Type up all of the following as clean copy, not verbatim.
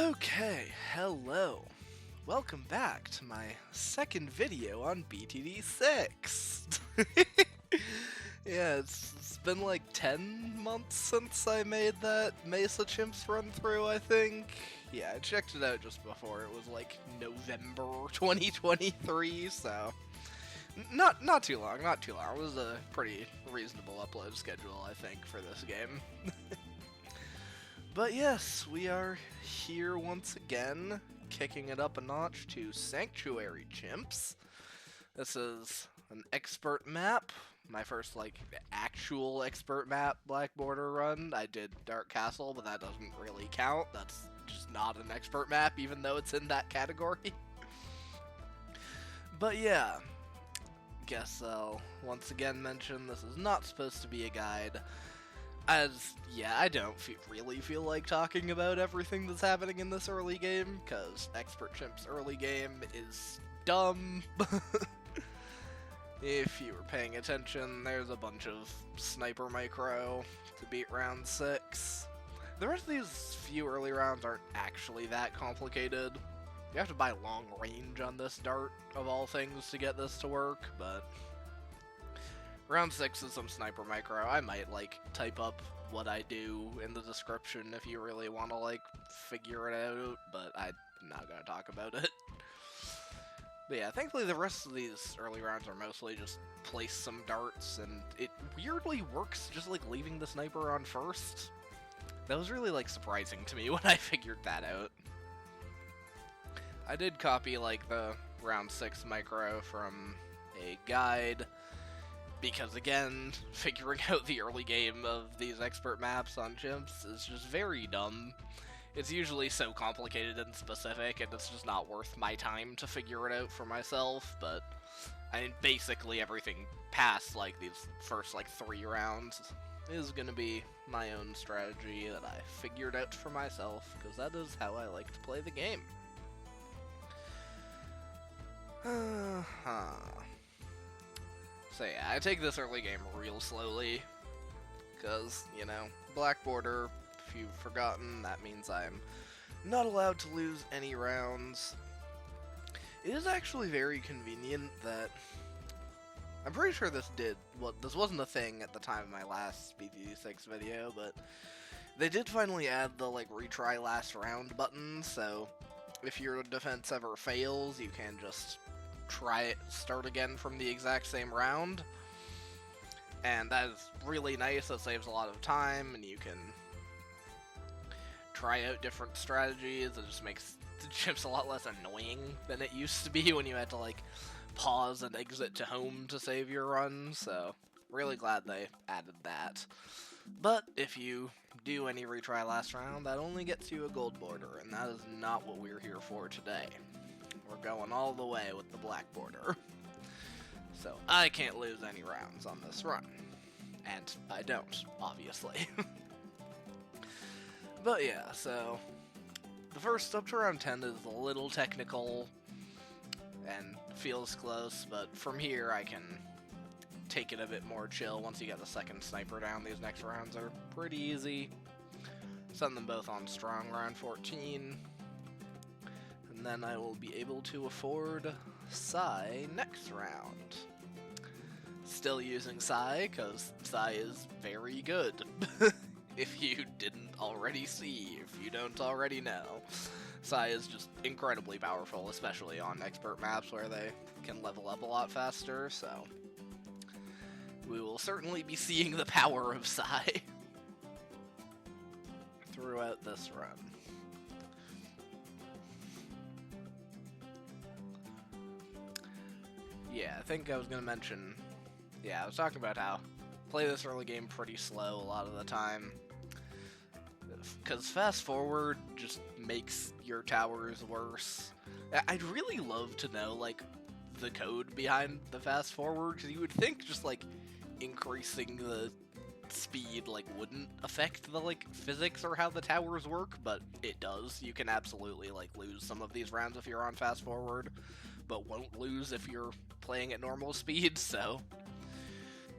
Okay, hello. Welcome back to my second video on BTD6. Yeah, it's been like 10 months since I made that Mesa Chimps run through, I think. Yeah, I checked it out just before. It was like November 2023, so not too long, not too long. It was a pretty reasonable upload schedule, I think, for this game. But yes, we are here once again, kicking it up a notch to Sanctuary Chimps. This is an expert map, my first, actual expert map Black Border run. I did Dark Castle, but that doesn't really count. That's just not an expert map, even though it's in that category. But yeah, guess I'll once again mention this is not supposed to be a guide. I don't really feel like talking about everything that's happening in this early game, because Expert Chimp's early game is dumb. If you were paying attention, there's a bunch of sniper micro to beat round 6. The rest of these few early rounds aren't actually that complicated. You have to buy long range on this dart, of all things, to get this to work, but round 6 is some sniper micro. I might, type up what I do in the description if you really want to, figure it out, but I'm not gonna talk about it. But yeah, thankfully the rest of these early rounds are mostly just place some darts, and it weirdly works just, leaving the sniper on first. That was really, surprising to me when I figured that out. I did copy, the round 6 micro from a guide, because again, figuring out the early game of these expert maps on Chimps is just very dumb. It's usually so complicated and specific, and it's just not worth my time to figure it out for myself, but I mean, basically everything past, these first, 3 rounds is gonna be my own strategy that I figured out for myself, because that is how I like to play the game. So yeah, I take this early game real slowly, because, Black Border, if you've forgotten, that means I'm not allowed to lose any rounds. It is actually very convenient that, I'm pretty sure this wasn't a thing at the time of my last BTD6 video, but they did finally add the, retry last round button, so if your defense ever fails, you can just start again from the exact same round, and that is really nice. That saves a lot of time, and you can try out different strategies. It just makes the Chimps a lot less annoying than it used to be when you had to pause and exit to home to save your run, so really glad they added that. But if you do any retry last round, that only gets you a gold border, and that is not what we're here for today. We're going all the way with the Black Border. So I can't lose any rounds on this run. And I don't, obviously. But yeah, so the first up to round 10 is a little technical and feels close, but from here I can take it a bit more chill. Once you get the second sniper down, these next rounds are pretty easy. Send them both on strong round 14. And then I will be able to afford Psy next round. Still using Psy, because Psy is very good. If you didn't already see, if you don't already know. Psy is just incredibly powerful, especially on expert maps where they can level up a lot faster, so we will certainly be seeing the power of Psy throughout this run. Yeah, I think I was going to mention, I was talking about how play this early game pretty slow a lot of the time, because fast forward just makes your towers worse. I'd really love to know, the code behind the fast forward, because you would think just, increasing the speed, wouldn't affect the, physics or how the towers work, but it does. You can absolutely, lose some of these rounds if you're on fast forward, but won't lose if you're playing at normal speed, so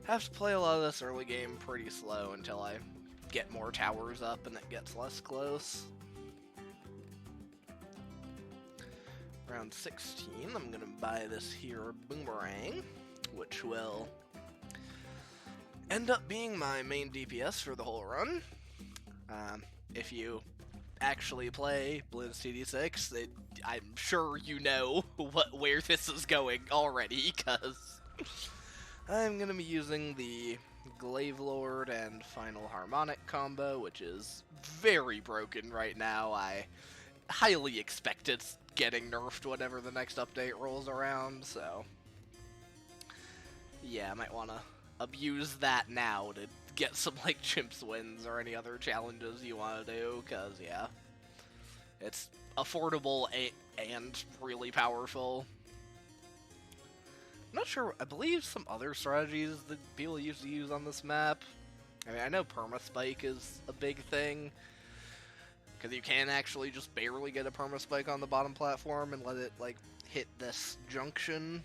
have to play a lot of this early game pretty slow until I get more towers up and it gets less close. Round 16, I'm gonna buy this here Boomerang, which will end up being my main DPS for the whole run. If you actually play Bloons TD6, I'm sure you know where this is going already, because I'm gonna be using the Glaive Lord and Final Harmonic combo, which is very broken right now. I highly expect it's getting nerfed whenever the next update rolls around, so yeah, I might want to abuse that now to get some, like, Chimps wins or any other challenges you want to do, because, yeah, it's affordable and really powerful. I'm not sure, I believe some other strategies that people used to use on this map. I mean, I know Permaspike is a big thing, because you can actually just barely get a Permaspike on the bottom platform and let it, like, hit this junction.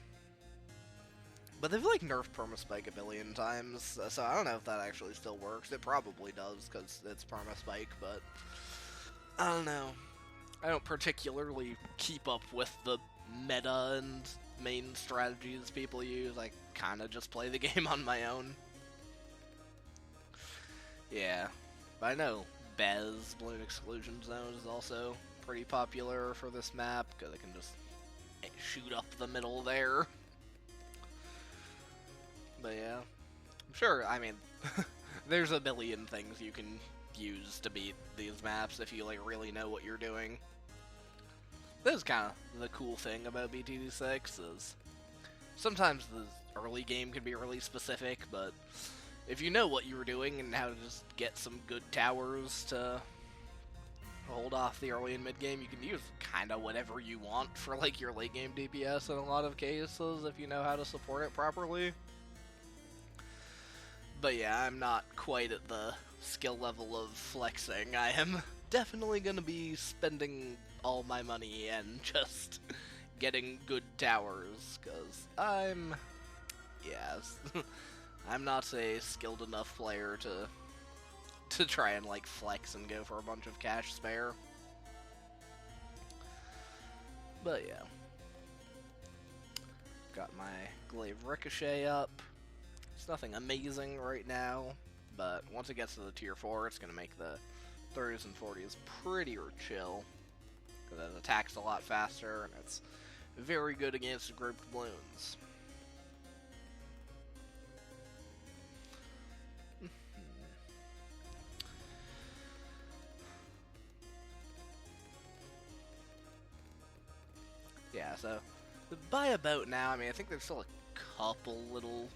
But they've, like, nerfed Permaspike a billion times, so I don't know if that actually still works. It probably does, because it's Permaspike, but I don't know. I don't particularly keep up with the meta and main strategies people use. I kind of just play the game on my own. Yeah, but I know Bez, Balloon Exclusion Zone, is also pretty popular for this map, because it can just shoot up the middle there. But yeah, I'm sure, I mean, there's a billion things you can use to beat these maps if you, like, really know what you're doing. This is kind of the cool thing about BTD6, is sometimes the early game can be really specific, but if you know what you were doing and how to just get some good towers to hold off the early and mid game, you can use kind of whatever you want for, like, your late game DPS in a lot of cases if you know how to support it properly. But yeah, I'm not quite at the skill level of flexing. I am definitely going to be spending all my money and just getting good towers, because I'm not a skilled enough player to try and, like, flex and go for a bunch of cash spare. But yeah. Got my Glaive Ricochet up. It's nothing amazing right now, but once it gets to the tier 4, it's going to make the 30s and 40s pretty chill, because it attacks a lot faster, and it's very good against grouped balloons. Yeah, so by about now, I mean, I think there's still a couple little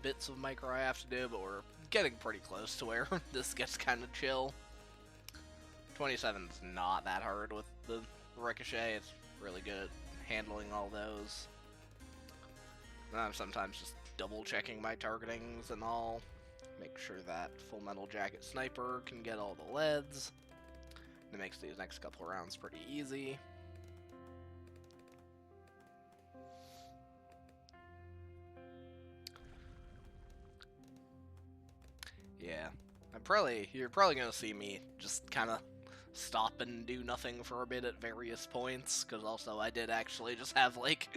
bits of micro I have to do, but we're getting pretty close to where this gets kind of chill. 27's not that hard with the Ricochet. It's really good at handling all those. And I'm sometimes just double checking my targetings and all. Make sure that Full Metal Jacket Sniper can get all the leads. It makes these next couple rounds pretty easy. Yeah, you're probably gonna see me just kind of stop and do nothing for a bit at various points, because also I did actually just have, like,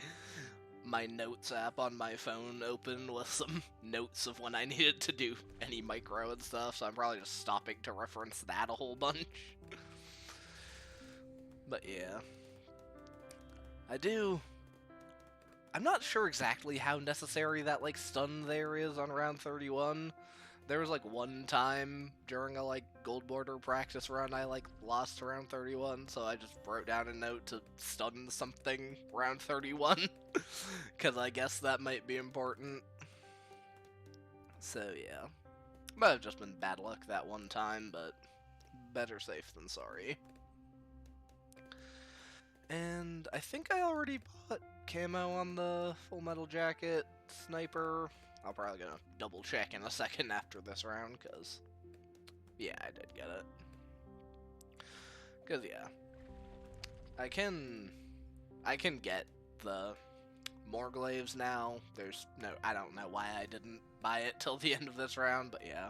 my notes app on my phone open with some notes of when I needed to do any micro and stuff, so I'm probably just stopping to reference that a whole bunch. But yeah. I'm not sure exactly how necessary that, like, stun there is on round 31. There was, like, one time during a, like, gold border practice run I, like, lost around 31, so I just wrote down a note to stun something around 31, because I guess that might be important. So, yeah. Might have just been bad luck that one time, but better safe than sorry. And I think I already bought camo on the Full Metal Jacket Sniper. I'll probably gonna double check in a second after this round, because yeah, I did get it. Because yeah, I can get the more glaives now. I don't know why I didn't buy it till the end of this round, but yeah.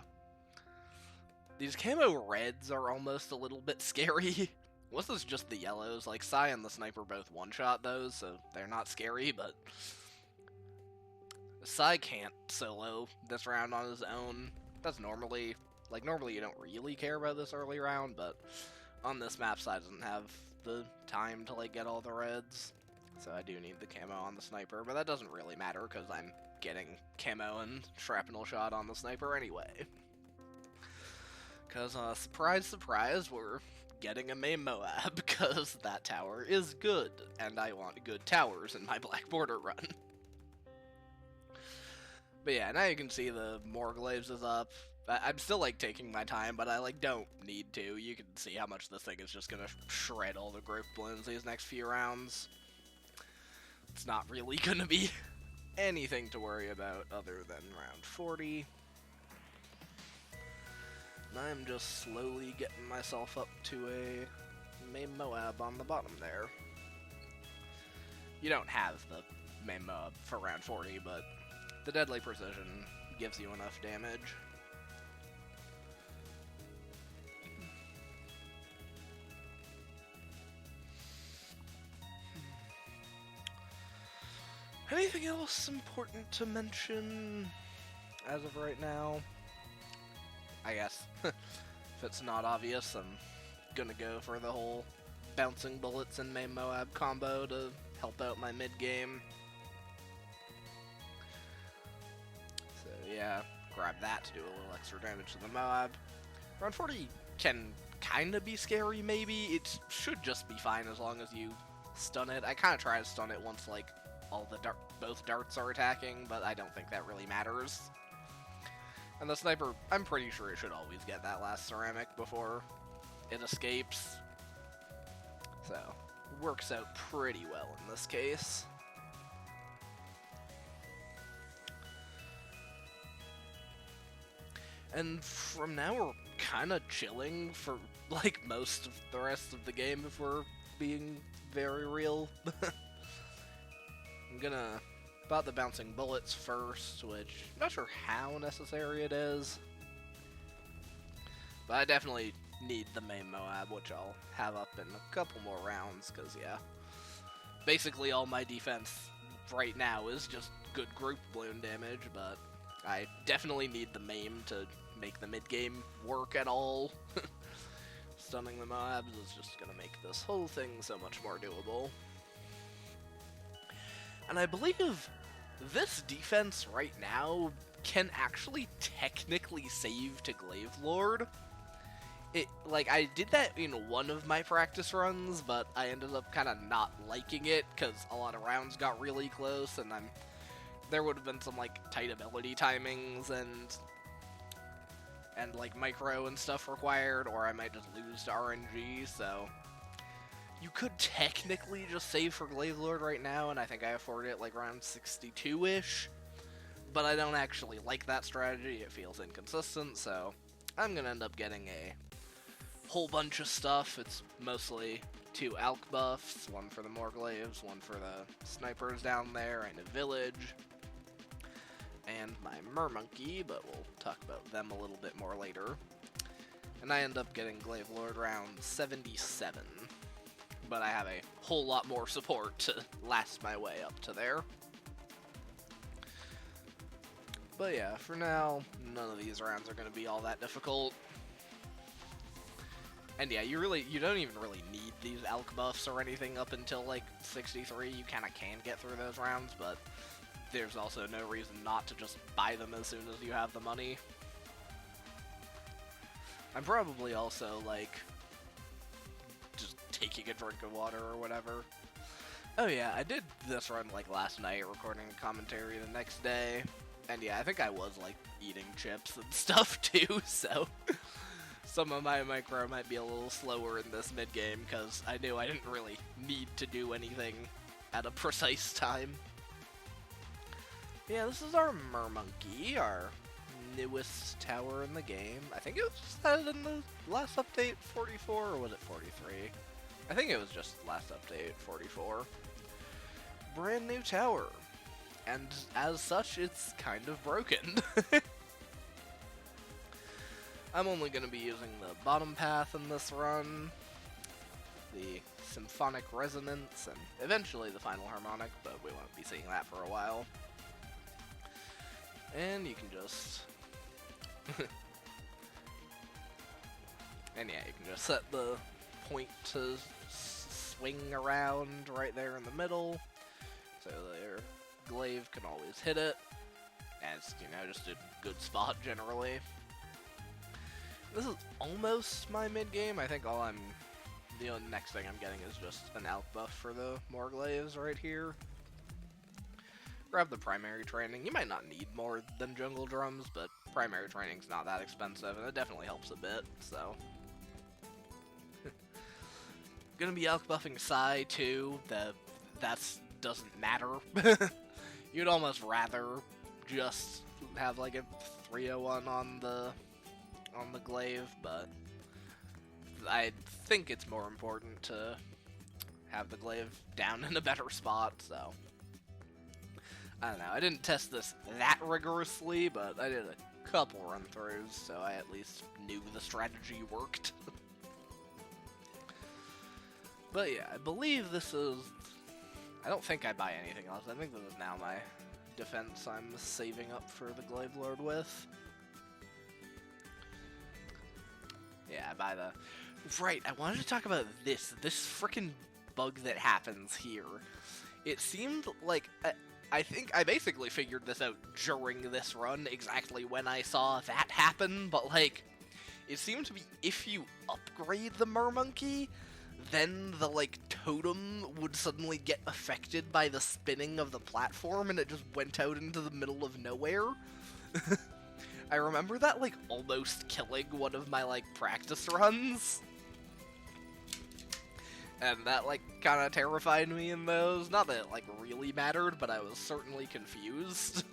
These camo reds are almost a little bit scary This is just the yellows. Like, Psy and the Sniper both one-shot those, so they're not scary, but Psy can't solo this round on his own. That's normally, like, normally you don't really care about this early round, but on this map, Psy doesn't have the time to, like, get all the reds. So I do need the camo on the Sniper, but that doesn't really matter because I'm getting camo and shrapnel shot on the Sniper anyway. Because, surprise, surprise, we're getting a main Moab because that tower is good, and I want good towers in my Black Border run. But yeah, now you can see the Morglaives is up. I'm still, like, taking my time, but I, like, don't need to. You can see how much this thing is just gonna shred all the growth balloons these next few rounds. It's not really gonna be anything to worry about other than round 40. And I'm just slowly getting myself up to a main Moab on the bottom there. You don't have the main Moab for round 40, but the Deadly Precision gives you enough damage. Anything else important to mention as of right now? I guess, if it's not obvious, I'm gonna go for the whole bouncing bullets and main Moab combo to help out my mid-game. So yeah, grab that to do a little extra damage to the Moab. Round 40 can kinda be scary, maybe. It should just be fine as long as you stun it. I kinda try to stun it once, like, all the both darts are attacking, but I don't think that really matters. And the Sniper, I'm pretty sure it should always get that last ceramic before it escapes. So, works out pretty well in this case. And from now, we're kind of chilling for, like, most of the rest of the game, if we're being very real. I'm gonna about the bouncing bullets first, which I'm not sure how necessary it is. But I definitely need the main Moab, which I'll have up in a couple more rounds, because, yeah. Basically, all my defense right now is just good group balloon damage, but I definitely need the maim to make the mid-game work at all. Stunning the Moabs is just gonna make this whole thing so much more doable. And I believe this defense right now can actually technically save to Glaive Lord. Like, I did that in one of my practice runs, but I ended up kind of not liking it, because a lot of rounds got really close, and there would have been some, like, tight ability timings and like, micro and stuff required, or I might just lose to RNG, so you could technically just save for Glaive Lord right now, and I think I afford it, like, around 62-ish, but I don't actually like that strategy. It feels inconsistent, so I'm gonna end up getting a whole bunch of stuff. It's mostly 2 Alk buffs, one for the Morglaives, one for the snipers down there, and a village, and my Mermonkey, but we'll talk about them a little bit more later. And I end up getting Glaive Lord round 77, but I have a whole lot more support to last my way up to there. But yeah, for now, none of these rounds are going to be all that difficult. And yeah, you don't even really need these Alk buffs or anything up until, like, 63. You kind of can get through those rounds, but there's also no reason not to just buy them as soon as you have the money. I'm probably also, like, just taking a drink of water or whatever. Oh yeah, I did this run, like, last night, recording a commentary the next day. And yeah, I think I was, like, eating chips and stuff, too, so some of my micro might be a little slower in this mid-game, because I knew I didn't really need to do anything at a precise time. Yeah, this is our Mermonkey, our newest tower in the game. I think it was just added in the last update, 44, or was it 43? I think it was just last update, 44. Brand new tower. And as such, it's kind of broken. I'm only going to be using the bottom path in this run. the symphonic resonance, and eventually the final harmonic, but we won't be seeing that for a while. And you can just... and yeah, you can just set the point to swing around right there in the middle, so your glaive can always hit it, as, you know, just a good spot generally. This is almost my mid-game. I think the next thing I'm getting is just an alch buff for the more glaives right here. Grab the primary training. You might not need more than jungle drums, but primary training's not that expensive, and it definitely helps a bit, so. Gonna be alch buffing Psy too. That doesn't matter. You'd almost rather just have like a 301 on the glaive, but I think it's more important to have the glaive down in a better spot, so. I don't know, I didn't test this that rigorously, but I did a couple run-throughs, so I at least knew the strategy worked. But yeah, I believe this is... I don't think I buy anything else. I think this is now my defense I'm saving up for the Glaive Lord with. Yeah, I buy the... Right, I wanted to talk about this frickin' bug that happens here. It seemed like... I think I basically figured this out during this run, exactly when I saw that happen, but like, it seemed to be if you upgrade the Mermonkey, then the like totem would suddenly get affected by the spinning of the platform, and it just went out into the middle of nowhere. I remember that like almost killing one of my like practice runs. And that, like, kind of terrified me in those. Not that it, like, really mattered, but I was certainly confused.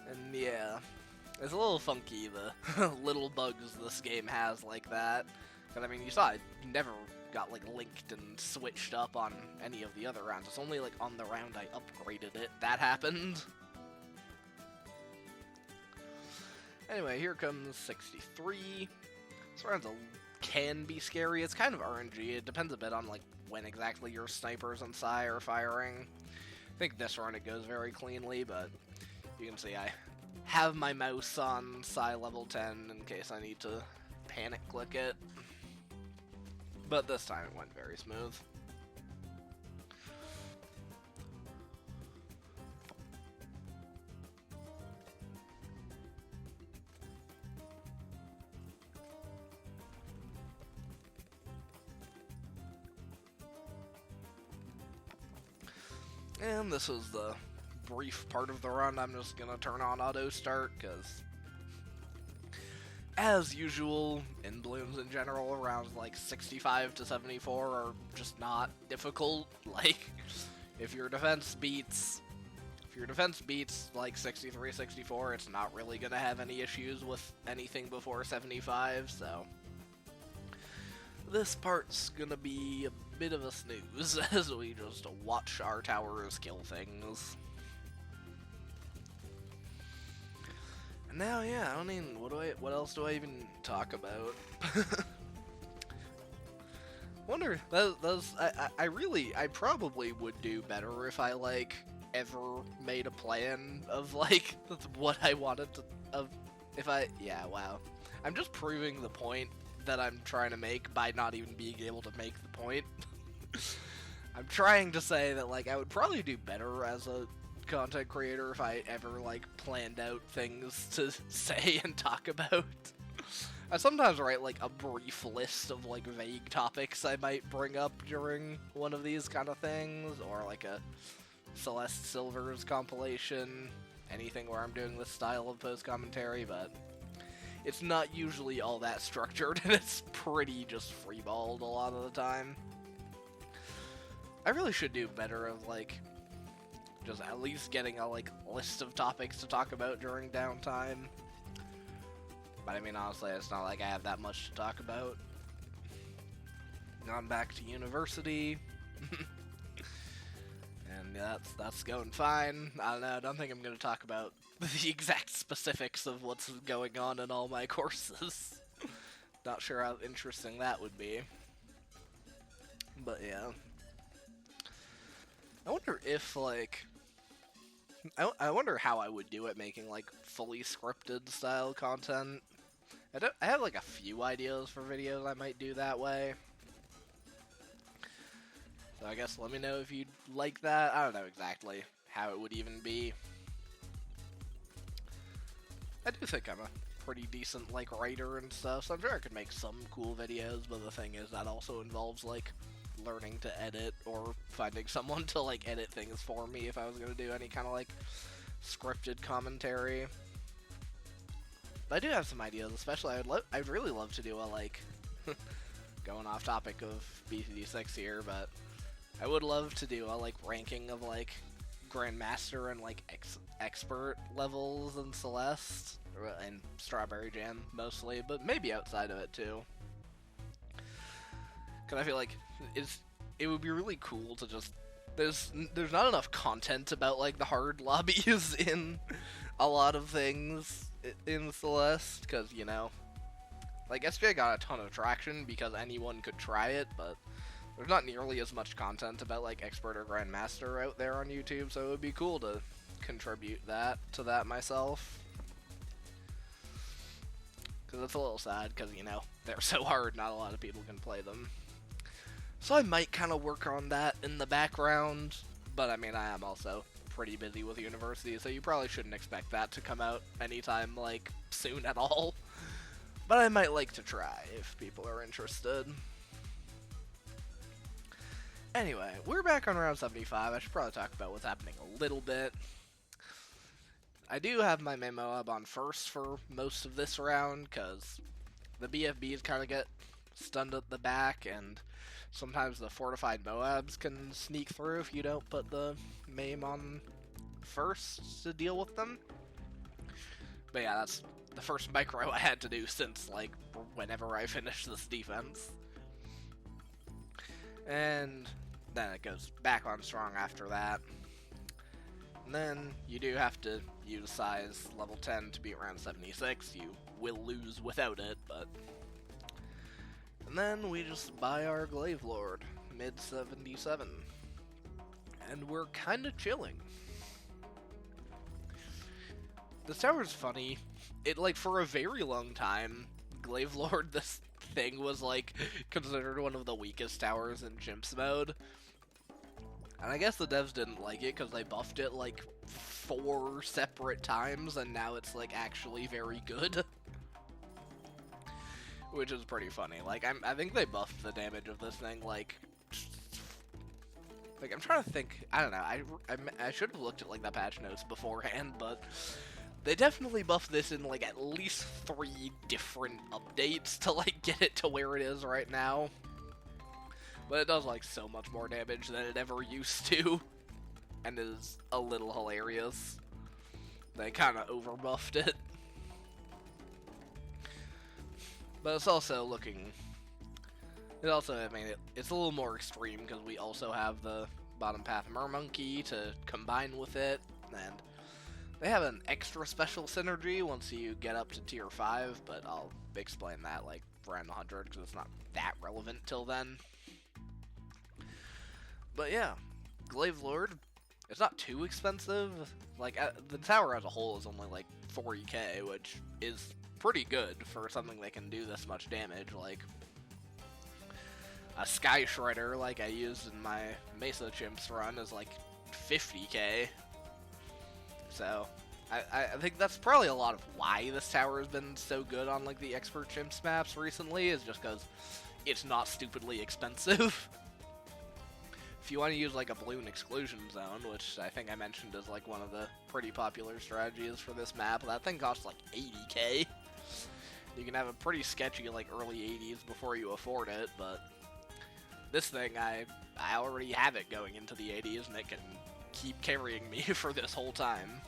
And, yeah. It's a little funky, the little bugs this game has like that. Because, I mean, you saw it never got, like, linked and switched up on any of the other rounds. It's only, like, on the round I upgraded it that happened. Anyway, here comes 63. This round's can be scary. It's kind of RNG. It depends a bit on like when exactly your snipers and Psy are firing. I think this run it goes very cleanly, but you can see I have my mouse on Psy level 10 in case I need to panic click it. But this time it went very smooth. And this is the brief part of the run. I'm just gonna turn on auto start, because as usual, in blooms in general, rounds like 65 to 74 are just not difficult. Like, if your defense beats like 63, 64, it's not really gonna have any issues with anything before 75, so this part's gonna be a bit of a snooze as we just watch our towers kill things. And now, yeah, I mean, what else do I even talk about? Wonder, I probably would do better if I, like, ever made a plan of, like, what I wanted to, yeah, wow. I'm just proving the point that I'm trying to make by not even being able to make the point. I'm trying to say that, like, I would probably do better as a content creator if I ever, like, planned out things to say and talk about. I sometimes write, like, a brief list of, like, vague topics I might bring up during one of these kind of things, or, like, a Celeste Silvers compilation, anything where I'm doing this style of post-commentary, but it's not usually all that structured, and it's pretty just freeballed a lot of the time. I really should do better of, like, just at least getting a, like, list of topics to talk about during downtime. But I mean, honestly, it's not like I have that much to talk about. Now I'm back to university. And that's going fine. I don't know, I don't think I'm going to talk about the exact specifics of what's going on in all my courses. Not sure how interesting that would be. But yeah. I wonder if, like... I wonder how I would do it making, like, fully scripted style content. I have, like, a few ideas for videos I might do that way. So I guess let me know if you'd like that. I don't know exactly how it would even be. I do think I'm a pretty decent, like, writer and stuff, so I'm sure I could make some cool videos, but the thing is that also involves, like, learning to edit or finding someone to, like, edit things for me if I was going to do any kind of, like, scripted commentary. But I do have some ideas, especially I'd really love to do a, like, going off topic of BCD6 here, but I would love to do a, like, ranking of, like, Grandmaster and, like, expert levels in Celeste, and Strawberry Jam, mostly, but maybe outside of it, too. Because I feel like it would be really cool to just... There's not enough content about, like, the hard lobbies in a lot of things in Celeste, because, you know, like, SJ got a ton of traction because anyone could try it, but there's not nearly as much content about, like, Expert or Grandmaster out there on YouTube, so it would be cool to contribute to that myself. Because it's a little sad, because, you know, they're so hard, not a lot of people can play them. So I might kind of work on that in the background, but I mean, I am also pretty busy with university, so you probably shouldn't expect that to come out anytime, like, soon at all. But I might like to try if people are interested. Anyway, we're back on round 75. I should probably talk about what's happening a little bit. I do have my main Moab on first for most of this round, because the BFBs kind of get stunned at the back, and sometimes the fortified Moabs can sneak through if you don't put the MAME on first to deal with them. But yeah, that's the first micro I had to do since, like, whenever I finished this defense. And then it goes back on strong after that. And then you do have to use size level 10 to beat round 76. You will lose without it, but... And then we just buy our Glaive Lord, mid 77. And we're kinda chilling. This tower's funny. It, like, for a very long time, Glaive Lord, this thing was, like, considered one of the weakest towers in CHIMPS mode. And I guess the devs didn't like it because they buffed it, like, 4 separate times, and now it's, like, actually very good. Which is pretty funny. Like, I think they buffed the damage of this thing, like, I'm trying to think, I don't know, I should have looked at, like, the patch notes beforehand, but they definitely buffed this in, like, at least 3 different updates to, like, get it to where it is right now. But it does, like, so much more damage than it ever used to, and is a little hilarious. They kind of overbuffed it. But it's also looking... I mean, it's a little more extreme because we also have the bottom path Mermonkey to combine with it, and they have an extra special synergy once you get up to tier 5, but I'll explain that, like, around 100 because it's not that relevant till then. But yeah, Glaive Lord, it's not too expensive. Like, the tower as a whole is only, like, 40k, which is pretty good for something that can do this much damage. Like, a Sky Shredder, like I used in my Mesa Chimps run, is like 50k. So, I think that's probably a lot of why this tower has been so good on, like, the Expert Chimps maps recently, is just because it's not stupidly expensive. If you want to use, like, a Balloon Exclusion Zone, which I think I mentioned is, like, one of the pretty popular strategies for this map, that thing costs, like, 80k. You can have a pretty sketchy, like, early 80s before you afford it, but this thing, I already have it going into the 80s, and it can keep carrying me for this whole time.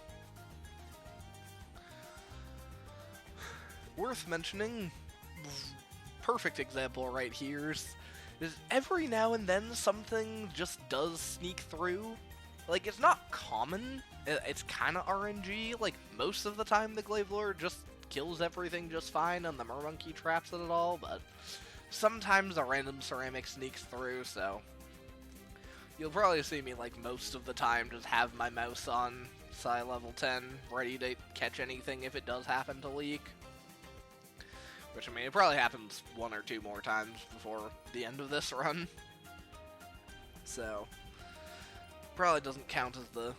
Worth mentioning, perfect example right here, is every now and then something just does sneak through. Like, it's not common, it's kind of RNG. Like, most of the time the Glaive Lord just kills everything just fine and the mermonkey traps it at all, but sometimes a random ceramic sneaks through, so you'll probably see me, like, most of the time just have my mouse on Psi level 10, ready to catch anything if it does happen to leak. Which, I mean, it probably happens 1 or 2 more times before the end of this run. So, probably doesn't count as the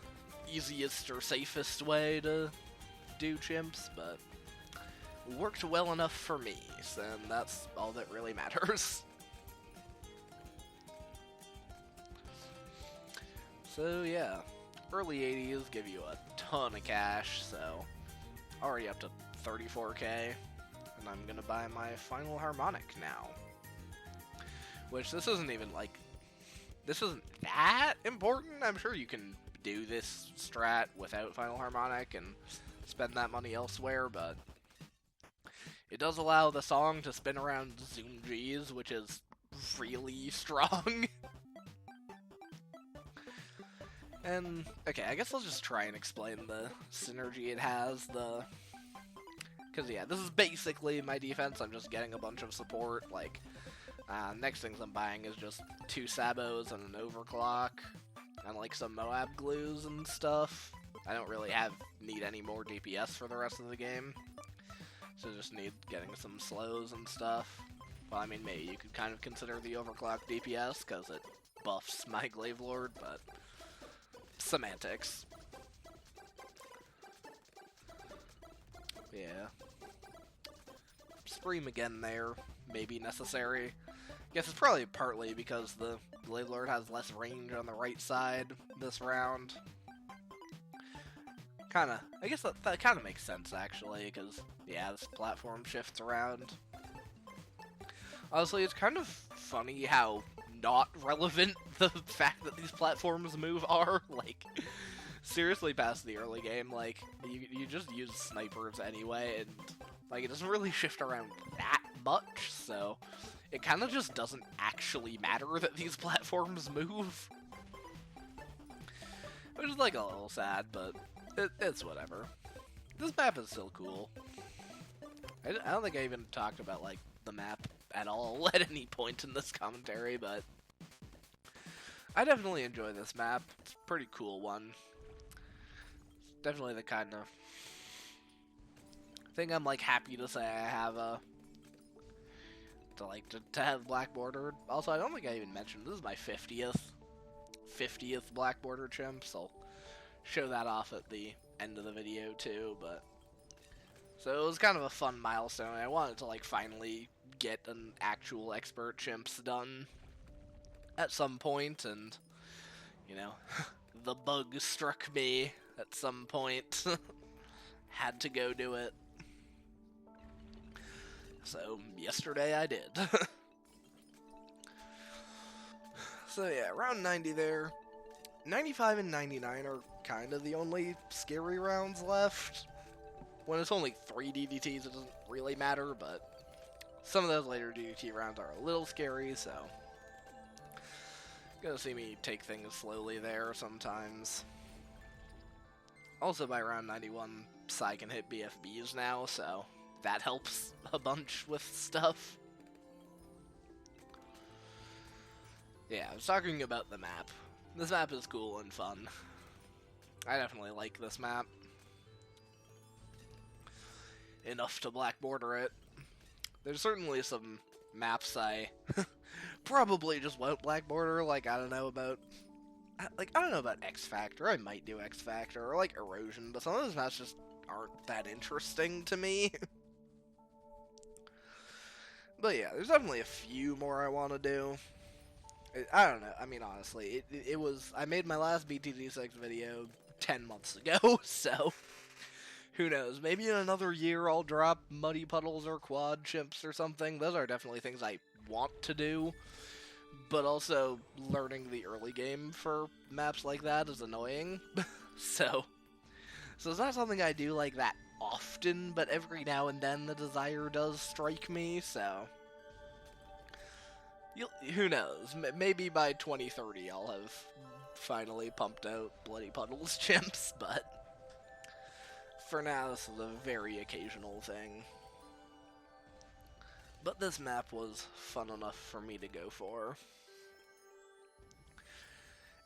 easiest or safest way to do chimps, but it worked well enough for me, and that's all that really matters. So, yeah. Early 80s give you a ton of cash, so already up to 34k. And I'm gonna buy my final harmonic now. Which, this isn't even, like, this isn't that important. I'm sure you can do this strat without final harmonic and spend that money elsewhere, but it does allow the song to spin around Zoom G's, which is really strong. And, okay, I guess I'll just try and explain the synergy it has, because, yeah, this is basically my defense. I'm just getting a bunch of support. Like, next things I'm buying is just 2 sabos and an overclock, and, like, some Moab glues and stuff. I don't really need any more DPS for the rest of the game, so just need getting some slows and stuff. Well, I mean, maybe you could kind of consider the overclock DPS, because it buffs my Glaive Lord, but semantics. Yeah. Scream again there, maybe necessary. Guess it's probably partly because the Glaive Lord has less range on the right side this round. I guess that kind of makes sense, actually, because, yeah, this platform shifts around. Honestly, it's kind of funny how not relevant the fact that these platforms move are. Like, seriously, past the early game, like, you just use snipers anyway, and, like, it doesn't really shift around that much, so it kind of just doesn't actually matter that these platforms move. Which is, like, a little sad, but it's whatever. This map is still cool. I don't think I even talked about, like, the map at all at any point in this commentary, but I definitely enjoy this map. It's a pretty cool one. Definitely the kind of thing I'm, like, happy to say I have to have black bordered. Also, I don't think I even mentioned this is my 50th black border chimp, so I'll show that off at the end of the video too. But so it was kind of a fun milestone. I wanted to, like, finally get an actual expert chimps done at some point, and, you know, the bug struck me at some point. Had to go do it. So, yesterday I did. So yeah, around 90 there. 95 and 99 are kind of the only scary rounds left. When it's only 3 DDTs, it doesn't really matter, but some of those later DDT rounds are a little scary, so gonna see me take things slowly there sometimes. Also, by round 91, Psy can hit BFBs now, so that helps a bunch with stuff. Yeah, I was talking about the map. This map is cool and fun. I definitely like this map enough to black border it. There's certainly some maps I probably just won't black border, like, I don't know about X Factor. I might do X Factor, or, like, Erosion, but some of those maps just aren't that interesting to me. But yeah, there's definitely a few more I want to do. I don't know, I mean, honestly, it was, I made my last BTD6 video 10 months ago, so who knows, maybe in another year I'll drop Muddy Puddles or Quad Chimps or something. Those are definitely things I want to do, but also learning the early game for maps like that is annoying. so it's not something I do like that often, but every now and then the desire does strike me, so who knows, maybe by 2030 I'll have finally pumped out Bloody Puddles Chimps, but for now, this is a very occasional thing. But this map was fun enough for me to go for.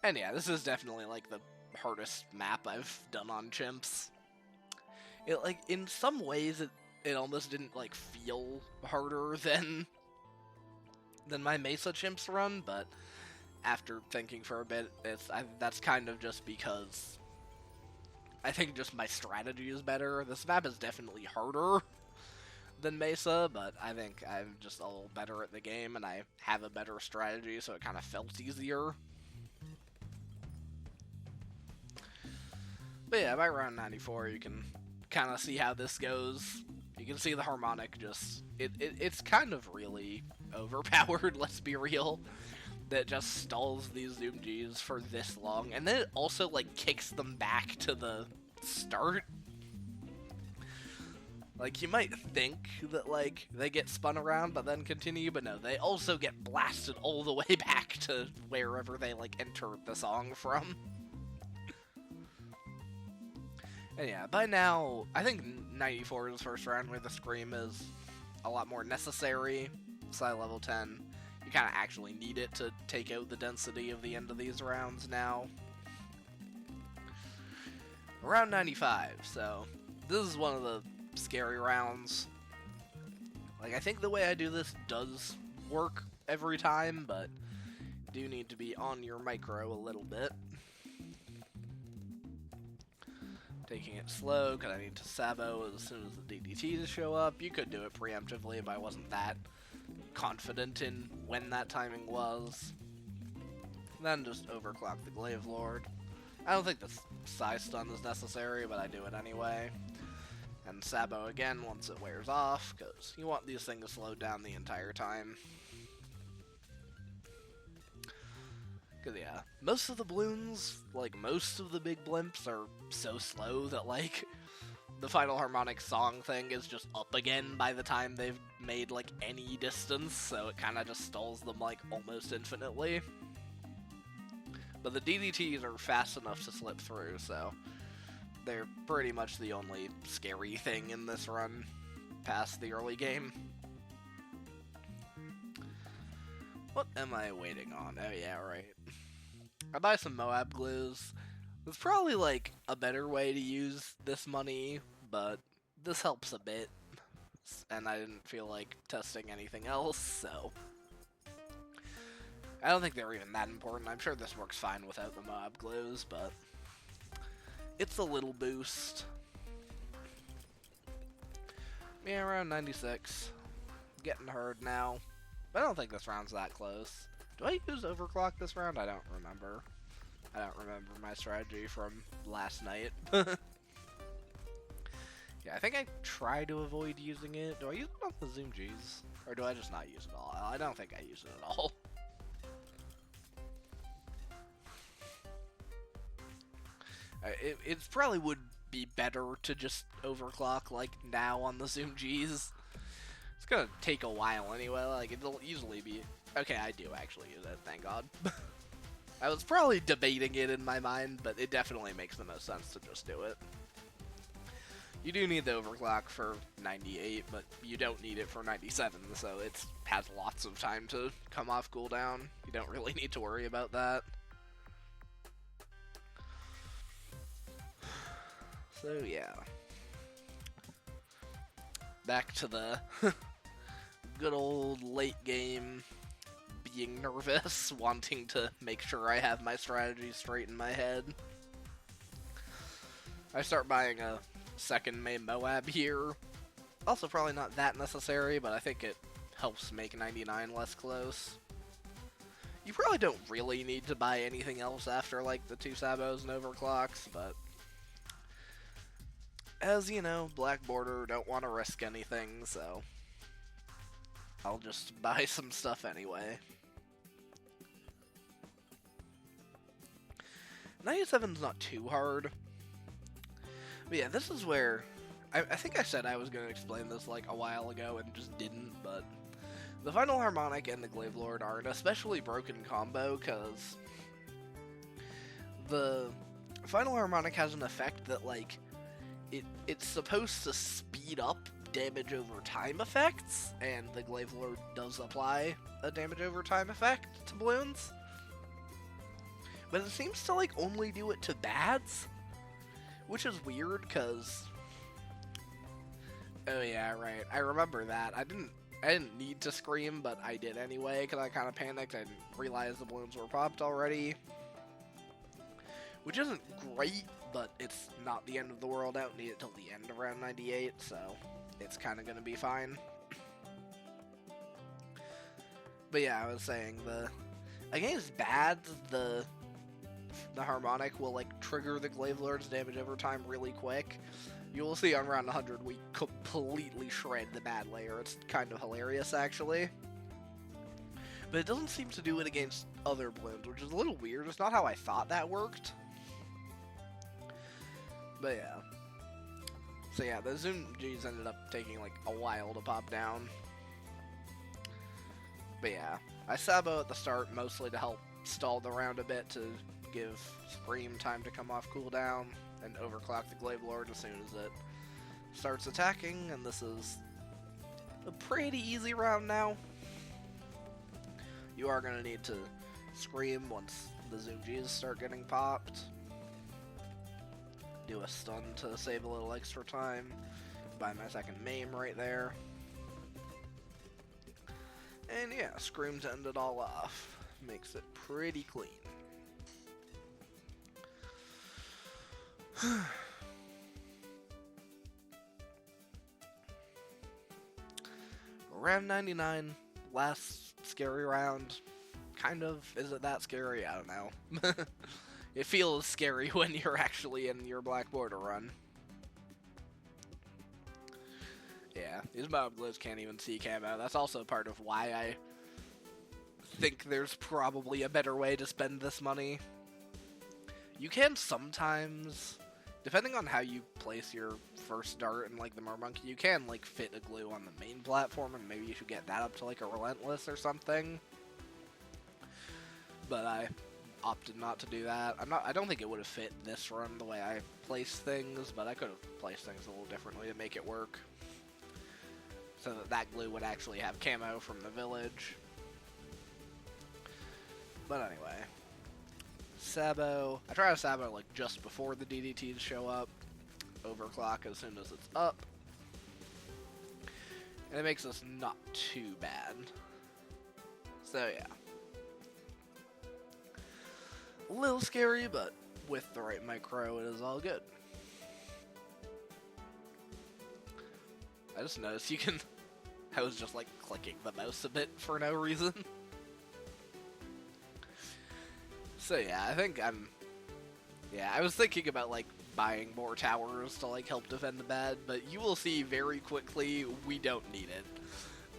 And yeah, this is definitely like the hardest map I've done on Chimps. It, like, in some ways it almost didn't like feel harder than my Mesa Chimps run, but after thinking for a bit, that's kind of just because I think just my strategy is better. This map is definitely harder than Mesa, but I think I'm just a little better at the game and I have a better strategy, so it kind of felt easier. But yeah, by round 94, you can kind of see how this goes. You can see the harmonic just... It's kind of really overpowered, let's be real. That just stalls these Zoom Gs for this long. And then it also, like, kicks them back to the start. Like, you might think that, like, they get spun around but then continue, but no, they also get blasted all the way back to wherever they, like, entered the song from. And yeah, by now, I think 94 is the first round where the Scream is a lot more necessary. Psy level 10, you kind of actually need it to take out the density of the end of these rounds now. Round 95, so this is one of the scary rounds. Like, I think the way I do this does work every time, but do need to be on your micro a little bit. Taking it slow, because I need to Sabo as soon as the DDTs show up. You could do it preemptively if I wasn't that confident in when that timing was. Then just overclock the Glaive Lord. I don't think the Psy stun is necessary, but I do it anyway. And Sabo again once it wears off, because you want these things slowed down the entire time. Because, yeah, most of the balloons, like, most of the big blimps are so slow that, like, the final harmonic song thing is just up again by the time they've made, like, any distance, so it kind of just stalls them, like, almost infinitely. But the DDTs are fast enough to slip through, so they're pretty much the only scary thing in this run past the early game. What am I waiting on? Oh yeah, right. I buy some Moab glues. There's probably, like, a better way to use this money, but this helps a bit. And I didn't feel like testing anything else, so I don't think they're even that important. I'm sure this works fine without the Moab glues, but it's a little boost. Yeah, around 96. Getting hard now. But I don't think this round's that close. Do I use overclock this round? I don't remember. I don't remember my strategy from last night. Yeah, I think I try to avoid using it. Do I use it on the Zoom Gs? Or do I just not use it at all? I don't think I use it at all. It probably would be better to just overclock, like, now on the Zoom Gs. It's gonna take a while anyway, like, it'll easily be... Okay, I do actually use it, thank God. I was probably debating it in my mind, but it definitely makes the most sense to just do it. You do need the overclock for 98, but you don't need it for 97, so it has lots of time to come off cooldown. You don't really need to worry about that. So yeah. Back to the good old late game being nervous, wanting to make sure I have my strategy straight in my head. I start buying a second main Moab here. Also probably not that necessary, but I think it helps make 99 less close. You probably don't really need to buy anything else after, like, the 2 Sabos and overclocks, but as you know, Black Border, don't want to risk anything, so I'll just buy some stuff anyway. 97's not too hard. But yeah, this is where... I think I said I was going to explain this like a while ago and just didn't, but the Final Harmonic and the Glaive Lord are an especially broken combo, because the Final Harmonic has an effect that, like, it's supposed to speed up damage over time effects, and the Glaive Lord does apply a damage over time effect to balloons. But it seems to like only do it to bads, which is weird because oh yeah, right. I remember that. I didn't need to scream, but I did anyway because I kind of panicked. I didn't realize the balloons were popped already, which isn't great, but it's not the end of the world. I don't need it till the end of round 98, so it's kind of gonna be fine. But yeah, I was saying against bads, the harmonic will like trigger the Glaive Lord's damage over time really quick. You will see on round 100 we completely shred the bad layer. It's kind of hilarious actually. But it doesn't seem to do it against other balloons, which is a little weird. It's not how I thought that worked. But yeah. So yeah, the Zoom Gs ended up taking like a while to pop down. But yeah, I Sabo at the start mostly to help stall the round a bit to give Scream time to come off cooldown and overclock the Glaive Lord as soon as it starts attacking, and this is a pretty easy round now. You are going to need to Scream once the Zoom Gs start getting popped. Do a stun to save a little extra time. Buy my second maim right there. And yeah, Scream to end it all off. Makes it pretty clean. Round 99, last scary round. Kind of. Is it that scary? I don't know. It feels scary when you're actually in your Black Border run. Yeah, these mob glues can't even see camo. That's also part of why I think there's probably a better way to spend this money. You can sometimes, depending on how you place your first dart in like the Mermonkey, you can like fit a glue on the main platform, and maybe you should get that up to like a Relentless or something. But I opted not to do that. I don't think it would have fit this run the way I placed things, but I could have placed things a little differently to make it work. So that glue would actually have camo from the village. But anyway. Sabo. I try to Sabo like just before the DDTs show up. Overclock as soon as it's up. And it makes this not too bad. So yeah. A little scary, but with the right micro, it is all good. I just noticed you can... I was just like clicking the mouse a bit for no reason. So yeah, I think I'm... Yeah, I was thinking about like buying more towers to like help defend the bad, but you will see very quickly we don't need it.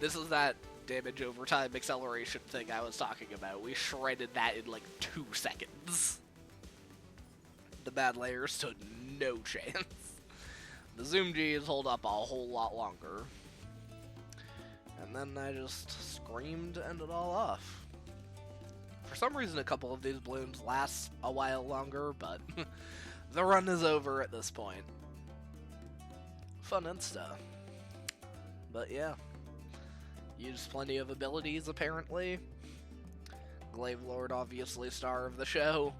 This is that damage over time acceleration thing I was talking about. We shredded that in like 2 seconds. The bad layers stood no chance. The Zoom Gs hold up a whole lot longer. And then I just screamed to end it all off. For some reason a couple of these balloons last a while longer, but the run is over at this point. Fun insta. But yeah. Used plenty of abilities, apparently. Glaive Lord, obviously star of the show.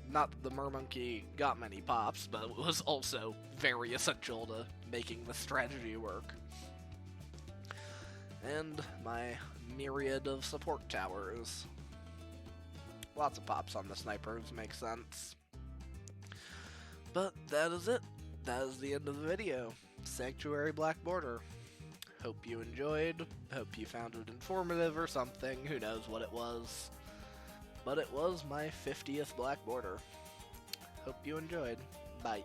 Not that the Mermonkey got many pops, but it was also very essential to making the strategy work. And my myriad of support towers. Lots of pops on the snipers, makes sense. But that is it. That is the end of the video. Sanctuary Black Border. Hope you enjoyed, hope you found it informative or something, who knows what it was. But it was my 50th Black Border. Hope you enjoyed. Bye.